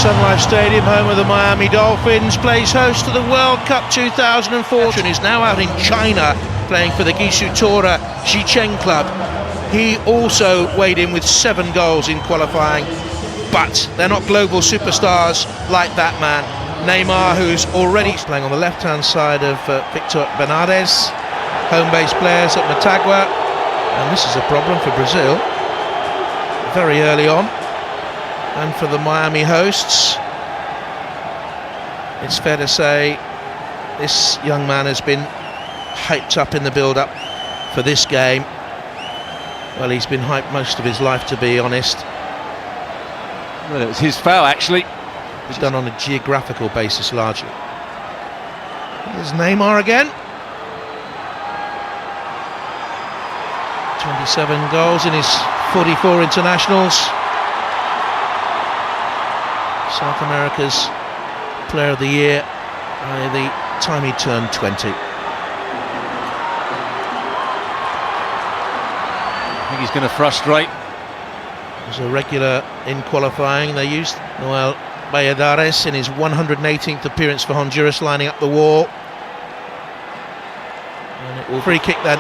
Sun Life Stadium, home of the Miami Dolphins, plays host to the World Cup 2004 and is now out in China playing for the Guizhou Tora Xicheng club. He also weighed in with 7 goals in qualifying, but they're not global superstars like that man. Neymar, who's already playing on the left-hand side of Victor Bernardes, home-based players at Motagua, and this is a problem for Brazil very early on. And for the Miami hosts, it's fair to say this young man has been hyped up in the build-up for this game. Well, he's been hyped most of his life, to be honest. Well, it was his foul, actually. It's done on a geographical basis, largely. Here's Neymar again. 27 goals in his 44 internationals. South America's Player of the Year by the time he turned 20. I think he's going to frustrate. As a regular in qualifying, they used Noel Valladares in his 118th appearance for Honduras, lining up the wall. And it will free kick then.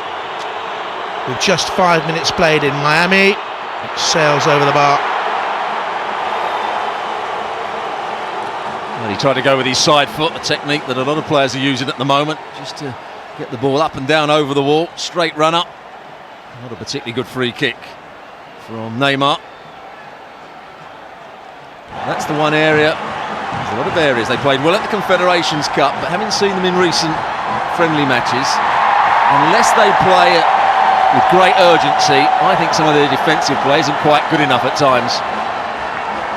With just 5 minutes played in Miami, it sails over the bar. Well, he tried to go with his side foot, a technique that a lot of players are using at the moment, just to get the ball up and down over the wall, straight run up. Not a particularly good free kick from Neymar. That's the one area, there's a lot of areas. They played well at the Confederations Cup, but having seen them in recent friendly matches, unless they play with great urgency, I think some of their defensive play isn't quite good enough at times.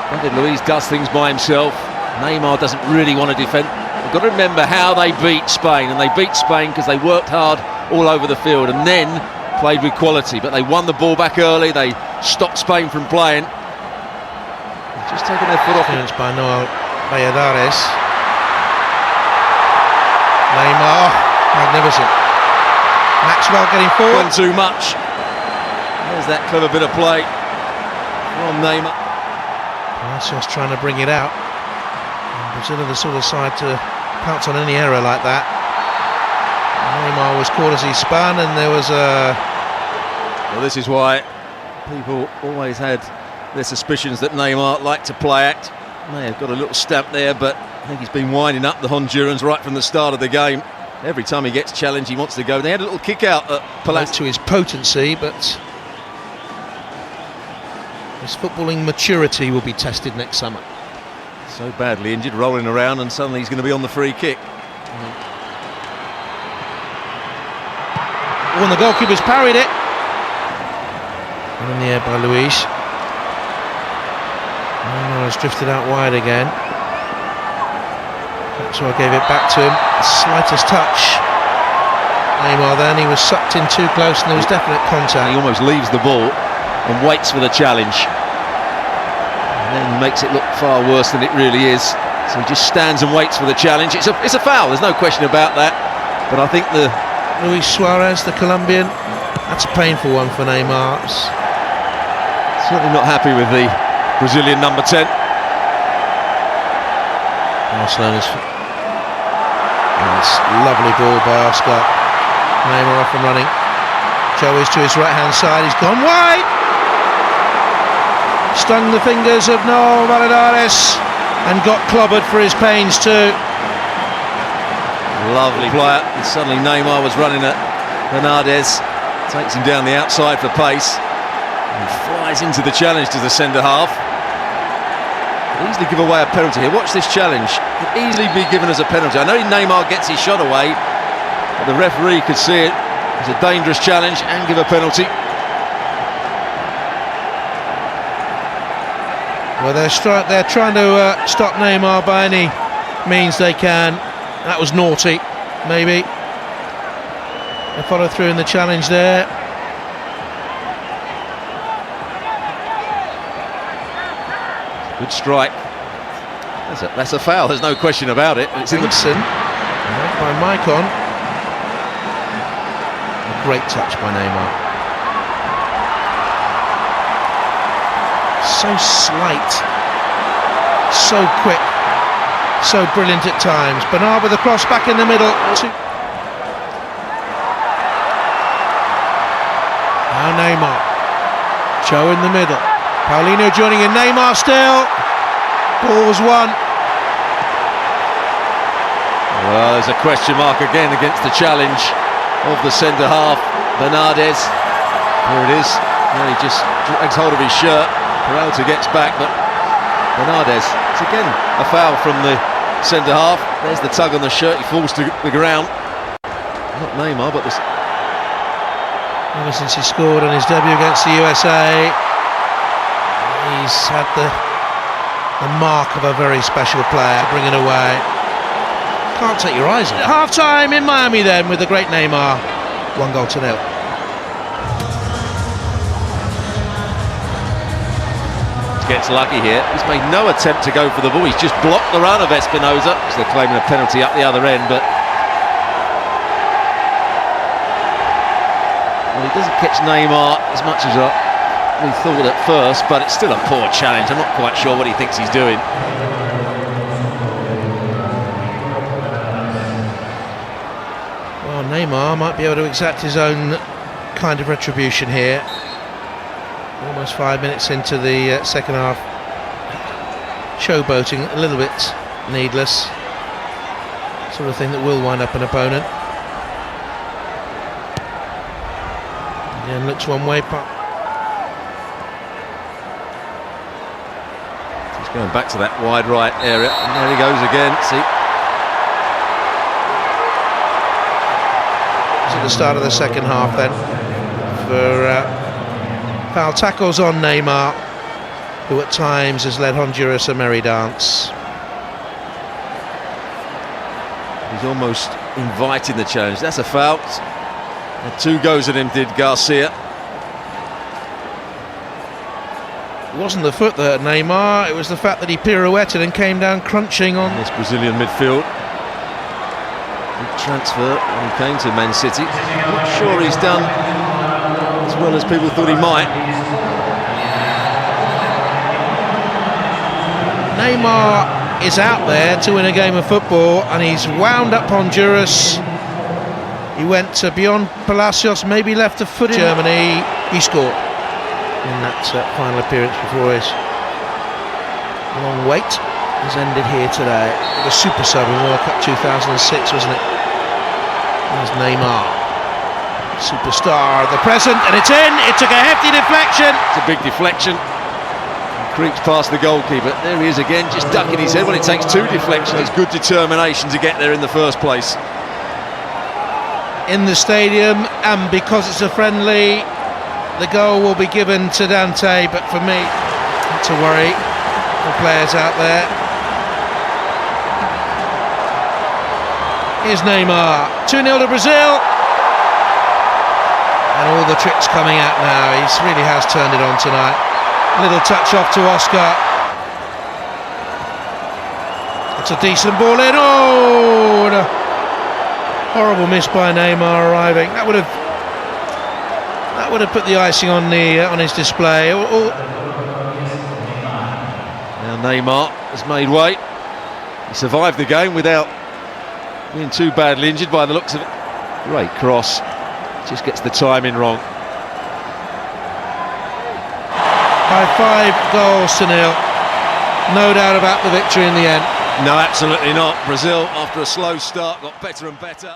David Luiz does things by himself. Neymar doesn't really want to defend. We've got to remember how they beat Spain, and they beat Spain because they worked hard all over the field and then played with quality. But they won the ball back early, they stopped Spain from playing. They've just taken their foot off. By Noel Valladares. Neymar, magnificent. Maxwell getting forward. Gone too much. There's that clever bit of play from Neymar. Palacios trying to bring it out. And Brazil are the sort of side to pounce on any error like that. Neymar was caught as he spun, and there was a... Well, this is why people always had their suspicions that Neymar liked to play act. May have got a little stamp there, but I think he's been winding up the Hondurans right from the start of the game. Every time he gets challenged, he wants to go. They had a little kick out at Palacios. To his potency, but his footballing maturity will be tested next summer. So badly injured, rolling around, and suddenly he's going to be on the free kick. Oh, and the goalkeeper's parried it. And in the air by Luiz. Neymar has drifted out wide again. So I gave it back to him. Slightest touch. Neymar then, he was sucked in too close and there was definite contact. He almost leaves the ball and waits for the challenge. And then makes it look far worse than it really is. So he just stands and waits for the challenge. It's a foul, there's no question about that. But I think the... Luis Suarez, the Colombian, that's a painful one for Neymar. Certainly not happy with the Brazilian number 10. Barcelona's... Nice, lovely ball by Oscar. Neymar off and running. Joe is to his right-hand side. He's gone wide. Stung the fingers of Noel Valladares and got clobbered for his pains too. Lovely player. And suddenly Neymar was running at Bernardes. Takes him down the outside for pace. And flies into the challenge to the centre half. Could easily give away a penalty here. Watch this challenge. Could easily be given as a penalty. I know Neymar gets his shot away, but the referee could see it as a dangerous challenge and give a penalty. Well, they're trying to stop Neymar by any means they can. That was naughty, maybe. They follow through in the challenge there. Good strike. That's a foul, there's no question about it. It's Vincent, by Maicon. A great touch by Neymar. So slight, So quick, so brilliant at times. Bernard with the cross back in the middle. Now Neymar. Cho in the middle. Paulinho joining in. Neymar still. Ball was won. Well, there's a question mark again against the challenge of the centre half, Bernardes. Here it is. Now he just drags hold of his shirt. Peralta gets back, but Bernardes. It's again a foul from the centre half. There's the tug on the shirt. He falls to the ground. Not Neymar, but this. Ever since he scored on his debut against the USA, he's had the mark of a very special player, bringing away. Can't take your eyes off. Half-time in Miami then with the great Neymar. 1-0. Gets lucky here. He's made no attempt to go for the ball. He's just blocked the run of Espinosa. So they're claiming a penalty up the other end, but well, he doesn't catch Neymar as much as we thought at first, but it's still a poor challenge. I'm not quite sure what he thinks he's doing. Well, Neymar might be able to exact his own kind of retribution here. Almost 5 minutes into the second half. Showboating a little bit needless. Sort of thing that will wind up an opponent. Again, looks one way. He's going back to that wide right area, and there he goes again. See. At the start of the second half then for foul tackles on Neymar, who at times has led Honduras a merry dance. He's almost inviting the challenge. That's a foul. And 2 goes at him, did Garcia. It wasn't the foot that hurt Neymar, it was the fact that he pirouetted and came down crunching on this Brazilian midfield. Big transfer when he came to Man City. Not sure he's done as well as people thought he might. Neymar is out there to win a game of football, and he's wound up Honduras. He went beyond Palacios, maybe left a foot in Germany. He scored in that final appearance before his long wait has ended here today. The super sub in World Cup 2006, wasn't it? There's Neymar, superstar, the present, and it's in. It took a hefty deflection. It's a big deflection. He creeps past the goalkeeper. There he is again, just ducking his head. Well, it takes 2 deflections. It's good determination to get there in the first place. In the stadium, and because it's a friendly, the goal will be given to Dante, but for me, not to worry, the players out there. Here's Neymar, 2-0 to Brazil, and all the tricks coming out now. He really has turned it on tonight. Little touch off to Oscar. It's a decent ball in. Oh, and a horrible miss by Neymar arriving. That would have put the icing on his display. Now Neymar has made way. He survived the game without being too badly injured by the looks of it. Great cross. Just gets the timing wrong. By 5-0. No doubt about the victory in the end. No, absolutely not. Brazil, after a slow start, got better and better.